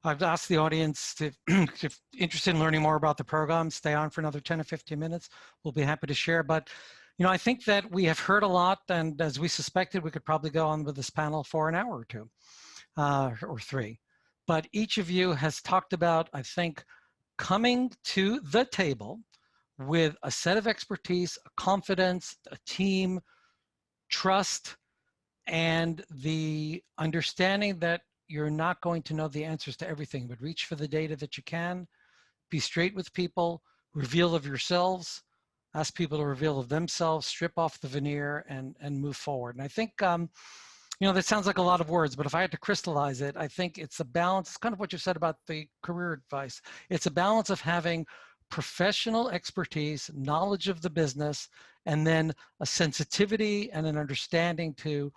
I've asked the audience if interested in learning more about the program, stay on for another 10 or 15 minutes. We'll be happy to share. But, you know, I think that we have heard a lot, and as we suspected, we could probably go on with this panel for an hour or 2 or 3. But each of you has talked about, I think, coming to the table with a set of expertise, a confidence, a team, trust, and the understanding that you're not going to know the answers to everything, but reach for the data that you can, be straight with people, reveal of yourselves, ask people to reveal of themselves, strip off the veneer, and move forward. And I think, you know, that sounds like a lot of words, but if I had to crystallize it, I think it's a balance. It's kind of what you said about the career advice. It's a balance of having professional expertise, knowledge of the business, and then a sensitivity and an understanding to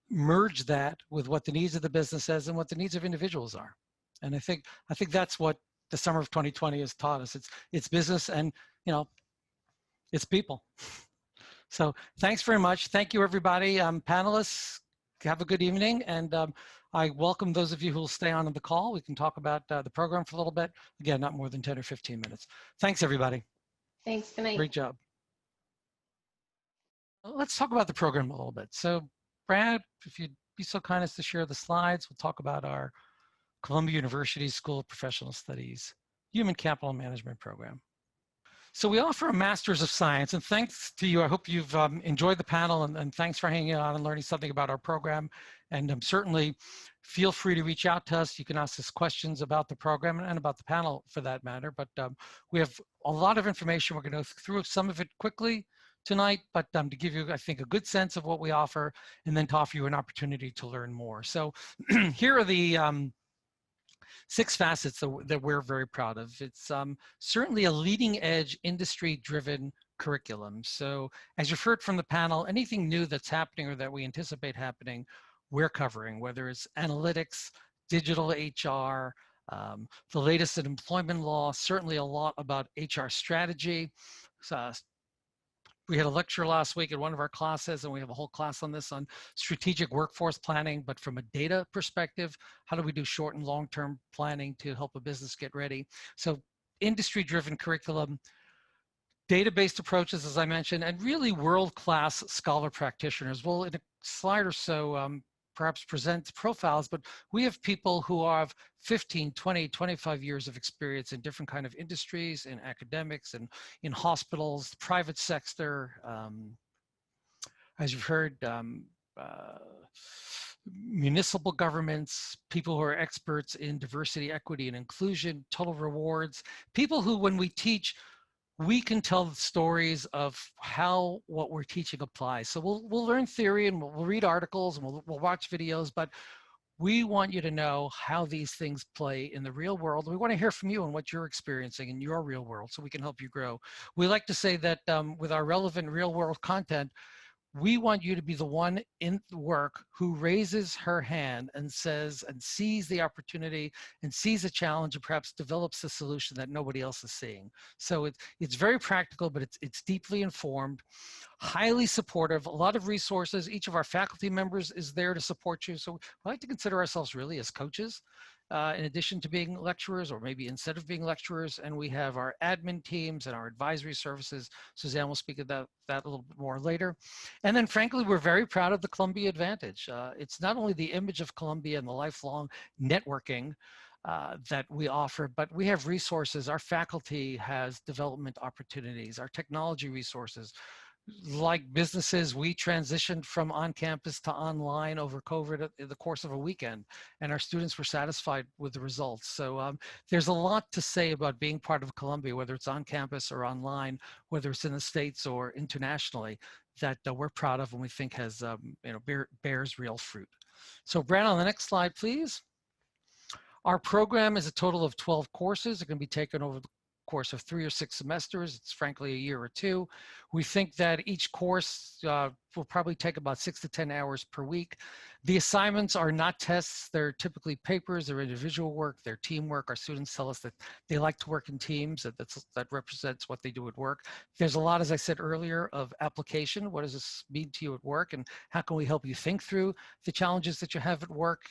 merge that with what the needs of the business is and what the needs of individuals are. And I think that's what the summer of 2020 has taught us. It's business and, you know, it's people. So thanks very much. Thank you, everybody. Panelists, have a good evening. And I welcome those of you who will stay on the call. We can talk about the program for a little bit. Again, not more than 10 or 15 minutes. Thanks, everybody. Thanks. Good night. Great job. Let's talk about the program a little bit. So Brad, if you'd be so kind as to share the slides, we'll talk about our Columbia University School of Professional Studies Human Capital Management program. So we offer a Master's of Science, and thanks to you, I hope you've enjoyed the panel, and thanks for hanging out and learning something about our program. And certainly feel free to reach out to us. You can ask us questions about the program and about the panel for that matter, but we have a lot of information. We're going to go through some of it quickly tonight, but to give you, I think, a good sense of what we offer, and then to offer you an opportunity to learn more. So here are the 6 facets that we're very proud of. It's certainly a leading edge industry-driven curriculum. So as you've heard from the panel, anything new that's happening or that we anticipate happening, we're covering, whether it's analytics, digital HR, the latest in employment law, certainly a lot about HR strategy. We had a lecture last week in one of our classes, and we have a whole class on this, on strategic workforce planning, but from a data perspective, how do we do short and long-term planning to help a business get ready? So industry-driven curriculum, data-based approaches, as I mentioned, and really world-class scholar practitioners. We'll, in a slide or so, perhaps present profiles, but we have people who have 15, 20, 25 years of experience in different kind of industries, in academics, and in hospitals, private sector, as you've heard, municipal governments, people who are experts in diversity, equity, and inclusion, total rewards, people who, when we teach, we can tell the stories of how what we're teaching applies. So we'll learn theory, and we'll read articles, and we'll watch videos, but we want you to know how these things play in the real world. We want to hear from you and what you're experiencing in your real world so we can help you grow. We like to say that with our relevant real world content, we want you to be the one in the work who raises her hand and says and sees the opportunity and sees a challenge and perhaps develops a solution that nobody else is seeing. So it's very practical, but it's deeply informed, highly supportive, a lot of resources. Each of our faculty members is there to support you. So we like to consider ourselves really as coaches. In addition to being lecturers, or maybe instead of being lecturers, and we have our admin teams and our advisory services. Suzanne will speak about that a little bit more later. And then frankly, we're very proud of the Columbia Advantage. It's not only the image of Columbia and the lifelong networking that we offer, but we have resources. Our faculty has development opportunities, our technology resources. Like businesses, we transitioned from on-campus to online over COVID in the course of a weekend, and our students were satisfied with the results. So there's a lot to say about being part of Columbia, whether it's on campus or online, whether it's in the States or internationally, that we're proud of and we think has bears real fruit. So Brad, on the next slide, please. Our program is a total of 12 courses. It can be taken over the course of 3 or 6 semesters. It's frankly a year or 2. We think that each course will probably take about 6 to 10 hours per week. The assignments are not tests. They're typically papers, they're individual work, they're teamwork. Our students tell us that they like to work in teams, that represents what they do at work. There's a lot, as I said earlier, of application. What does this mean to you at work, and how can we help you think through the challenges that you have at work?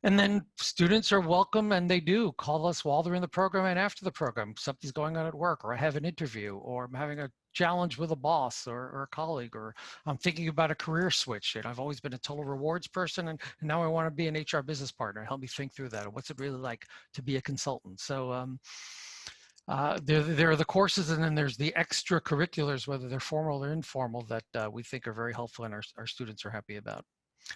And then students are welcome, and they do call us while they're in the program and after the program. Something's going on at work, or I have an interview, or I'm having a challenge with a boss or a colleague, or I'm thinking about a career switch. And I've always been a total rewards person, and now I want to be an HR business partner. Help me think through that. And what's it really like to be a consultant? So there are the courses, and then there's the extracurriculars, whether they're formal or informal, that we think are very helpful and our students are happy about.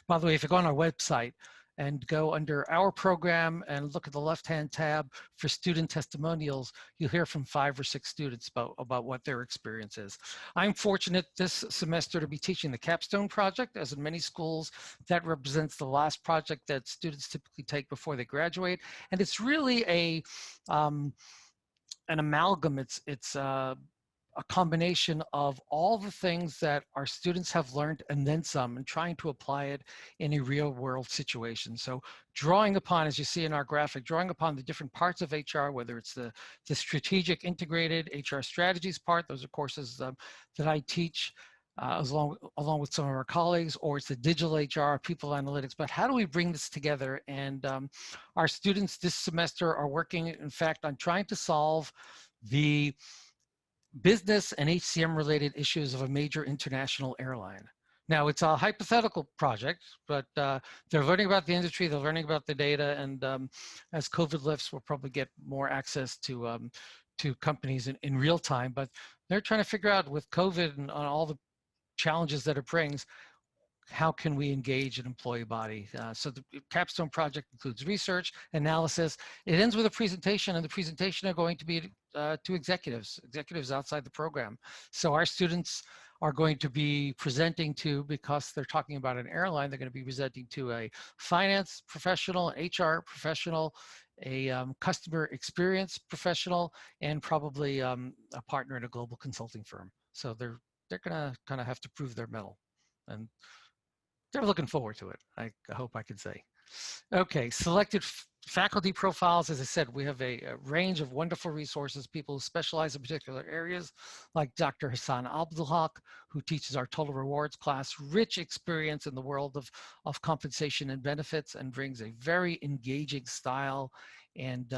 By the way, if you go on our website and go under our program and look at the left-hand tab for student testimonials, you'll hear from 5 or 6 students about what their experience is. I'm fortunate this semester to be teaching the capstone project. As in many schools, that represents the last project that students typically take before they graduate. And it's really an amalgam. It's a combination of all the things that our students have learned and then some, and trying to apply it in a real world situation. So drawing upon, as you see in our graphic, drawing upon the different parts of HR, whether it's the strategic integrated HR strategies part, those are courses that I teach along with some of our colleagues, or it's the digital HR, people analytics, but how do we bring this together? And our students this semester are working, in fact, on trying to solve the business and HCM related issues of a major international airline. Now, it's a hypothetical project, but they're learning about the industry, they're learning about the data, and as COVID lifts, we'll probably get more access to companies in real time, but they're trying to figure out with COVID and on all the challenges that it brings, how can we engage an employee body? So the capstone project includes research, analysis. It ends with a presentation, and the presentation are going to be to executives outside the program. So our students are going to be presenting to, because they're talking about an airline, they're going to be presenting to a finance professional, an HR professional, a customer experience professional, and probably a partner in a global consulting firm. So they're going to kind of have to prove their mettle, and they're looking forward to it, I hope I can say. Okay, selected faculty profiles. As I said, we have a range of wonderful resources, people who specialize in particular areas, like Dr. Hassan Abdulhaq, who teaches our total rewards class, rich experience in the world of compensation and benefits, and brings a very engaging style and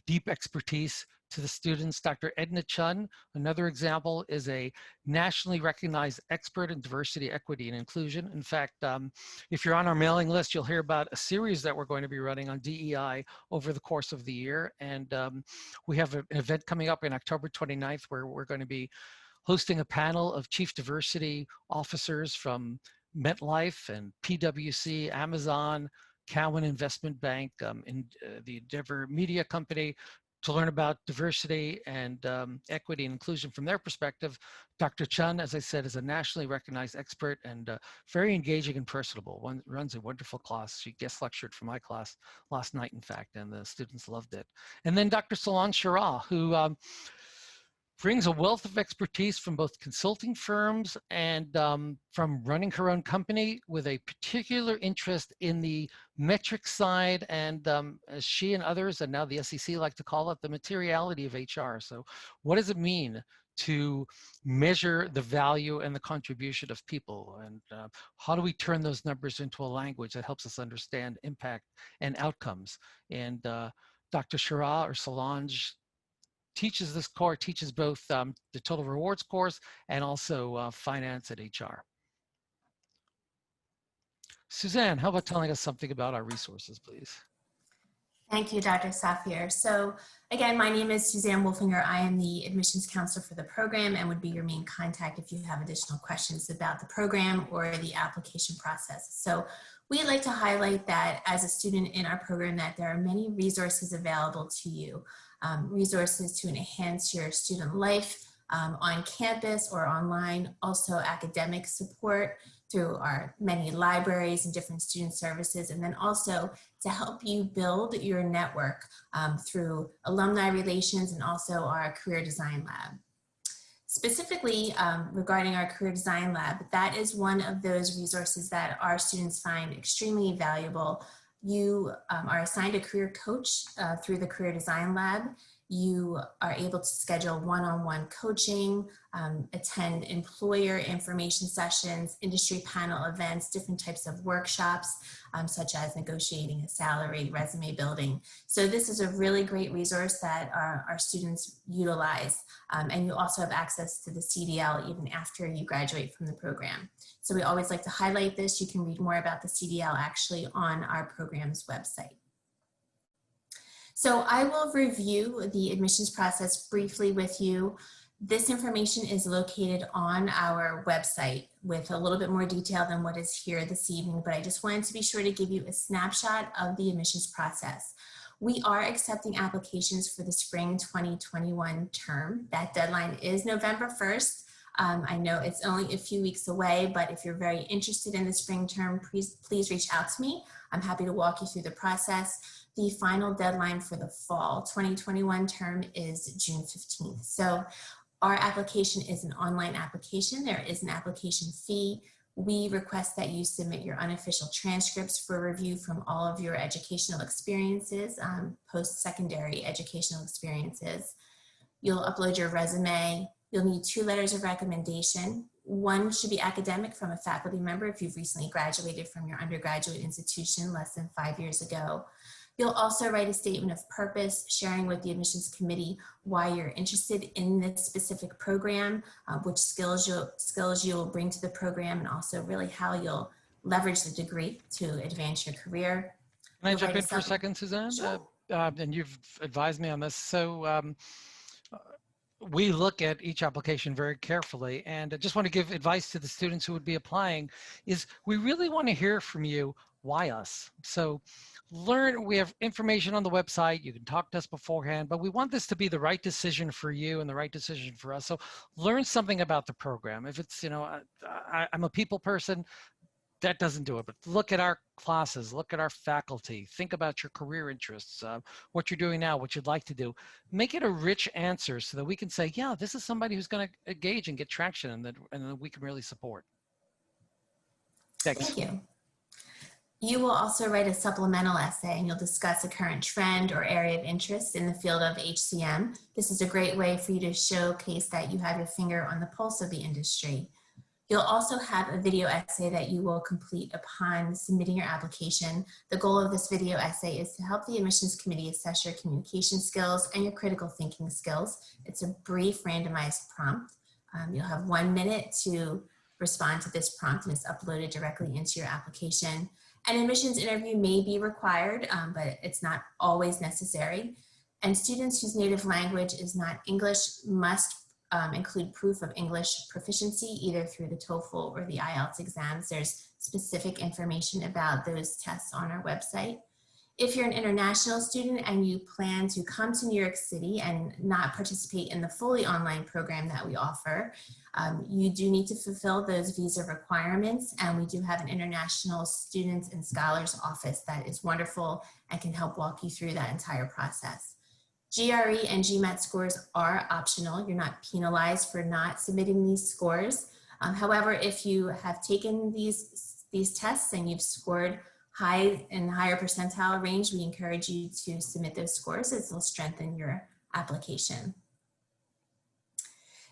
deep expertise to the students. Dr. Edna Chun, another example, is a nationally recognized expert in diversity, equity, and inclusion. In fact, if you're on our mailing list, you'll hear about a series that we're going to be running on DEI over the course of the year. And we have an event coming up in October 29th where we're going to be hosting a panel of chief diversity officers from MetLife and PwC, Amazon, Cowen Investment Bank, in the Endeavor Media Company, to learn about diversity and equity and inclusion from their perspective. Dr. Chun, as I said, is a nationally recognized expert and very engaging and personable. Runs a wonderful class. She guest lectured for my class last night, in fact, and the students loved it. And then Dr. Solange Shara, who brings a wealth of expertise from both consulting firms and from running her own company, with a particular interest in the metric side and, as she and others, and now the SEC like to call it, the materiality of HR. So what does it mean to measure the value and the contribution of people? And how do we turn those numbers into a language that helps us understand impact and outcomes? And Dr. Shara, or Solange, teaches this course, teaches both the total rewards course and also finance at HR. Suzanne, how about telling us something about our resources, please? Thank you, Dr. Safier. So again, my name is Suzanne Wolfinger. I am the admissions counselor for the program and would be your main contact if you have additional questions about the program or the application process. So we'd like to highlight that as a student in our program, that there are many resources available to you. Resources to enhance your student life on campus or online, also academic support through our many libraries and different student services, and then also to help you build your network through alumni relations and also our career design lab. Specifically regarding our career design lab, that is one of those resources that our students find extremely valuable. You are assigned a career coach through the Career Design Lab. You are able to schedule one-on-one coaching, attend employer information sessions, industry panel events, different types of workshops, such as negotiating a salary, resume building. So this is a really great resource that our students utilize. And you also have access to the CDL even after you graduate from the program. So we always like to highlight this. You can read more about the CDL actually on our program's website. So I will review the admissions process briefly with you. This information is located on our website with a little bit more detail than what is here this evening, but I just wanted to be sure to give you a snapshot of the admissions process. We are accepting applications for the spring 2021 term. That deadline is November 1st. I know it's only a few weeks away, but if you're very interested in the spring term, please reach out to me. I'm happy to walk you through the process. The final deadline for the fall 2021 term is June 15th. So Our application is an online application. There is an application fee. We request that you submit your unofficial transcripts for review from all of your educational experiences, post-secondary educational experiences. You'll upload your resume. You'll need 2 letters of recommendation. One should be academic from a faculty member if you've recently graduated from your undergraduate institution less than 5 years ago. You'll also write a statement of purpose, sharing with the admissions committee why you're interested in this specific program, which skills you'll bring to the program, and also really how you'll leverage the degree to advance your career. Can I jump in for a second, Suzanne? Sure. And you've advised me on this. So we look at each application very carefully, and I just want to give advice to the students who would be applying is we really want to hear from you. Why us? So we have information on the website. You can talk to us beforehand, but we want this to be the right decision for you and the right decision for us. So learn something about the program. If it's, I'm a people person, that doesn't do it, but look at our classes, look at our faculty, think about your career interests, what you're doing now, what you'd like to do. Make it a rich answer so that we can say, yeah, this is somebody who's going to engage and get traction and that we can really support. Thanks. Thank you. You will also write a supplemental essay, and you'll discuss a current trend or area of interest in the field of HCM. This is a great way for you to showcase that you have your finger on the pulse of the industry. You'll also have a video essay that you will complete upon submitting your application. The goal of this video essay is to help the admissions committee assess your communication skills and your critical thinking skills. It's a brief randomized prompt. You'll have 1 minute to respond to this prompt, and it's uploaded directly into your application. An admissions interview may be required, but it's not always necessary. And students whose native language is not English must include proof of English proficiency, either through the TOEFL or the IELTS exams. There's specific information about those tests on our website. If you're an international student and you plan to come to New York City and not participate in the fully online program that we offer, you do need to fulfill those visa requirements, and we do have an international students and scholars office that is wonderful and can help walk you through that entire process. GRE and GMAT scores are optional. You're not penalized for not submitting these scores. However, if you have taken these tests and you've scored higher percentile range, we encourage you to submit those scores as they'll strengthen your application.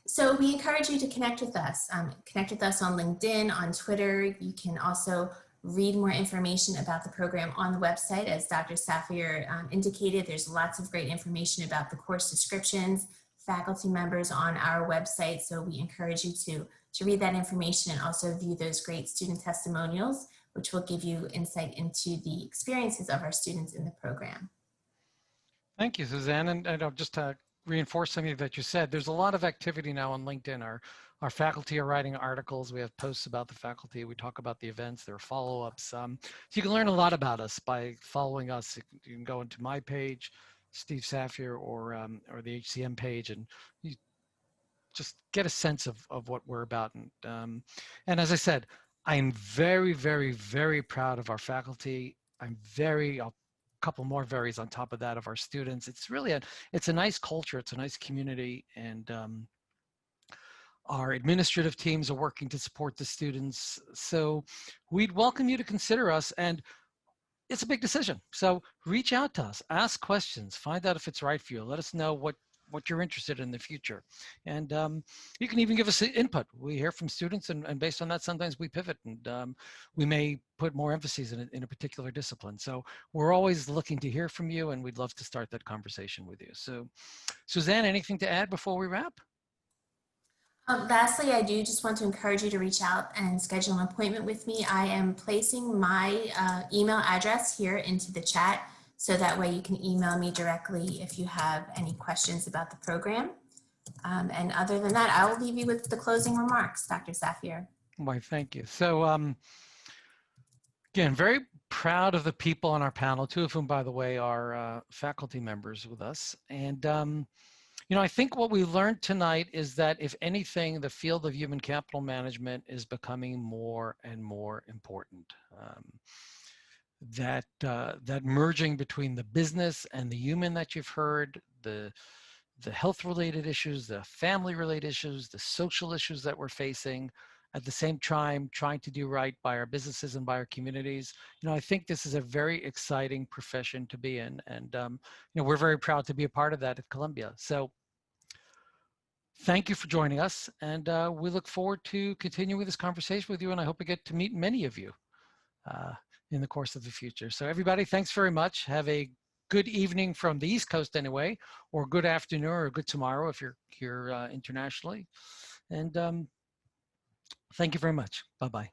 So we encourage you to connect with us. Connect with us on LinkedIn, on Twitter. You can also read more information about the program on the website. As Dr. Safier indicated, there's lots of great information about the course descriptions, faculty members on our website. So we encourage you to read that information and also view those great student testimonials, which will give you insight into the experiences of our students in the program. Thank you, Suzanne. And I'll just reinforce something that you said. There's a lot of activity now on LinkedIn. Our faculty are writing articles. We have posts about the faculty. We talk about the events. There are follow-ups. So you can learn a lot about us by following us. You can go into my page, Steve Safier, or the HCM page, and you just get a sense of what we're about. And as I said, I'm very, very, very proud of our faculty. A couple more varies on top of that of our students. It's really it's a nice culture. It's a nice community. And our administrative teams are working to support the students. So we'd welcome you to consider us. And it's a big decision. So reach out to us, ask questions, find out if it's right for you. Let us know what you're interested in the future. And you can even give us input. We hear from students, and based on that, sometimes we pivot, and we may put more emphasis in a particular discipline. So we're always looking to hear from you, and we'd love to start that conversation with you. So Suzanne, anything to add before we wrap? Lastly, I do just want to encourage you to reach out and schedule an appointment with me. I am placing my email address here into the chat, so that way you can email me directly if you have any questions about the program. And other than that, I will leave you with the closing remarks, Dr. Safier. Why, thank you. So again, very proud of the people on our panel, 2 of whom, by the way, are faculty members with us. And I think what we learned tonight is that, if anything, the field of human capital management is becoming more and more important. That merging between the business and the human that you've heard, the the health-related issues, the family-related issues, the social issues that we're facing, at the same time trying to do right by our businesses and by our communities. You know, I think this is a very exciting profession to be in, and you know, we're very proud to be a part of that at Columbia. So thank you for joining us, and we look forward to continuing this conversation with you, and I hope I get to meet many of you in the course of the future. So everybody, thanks very much. Have a good evening from the East Coast anyway, or good afternoon or good tomorrow if you're here internationally. And thank you very much. Bye-bye.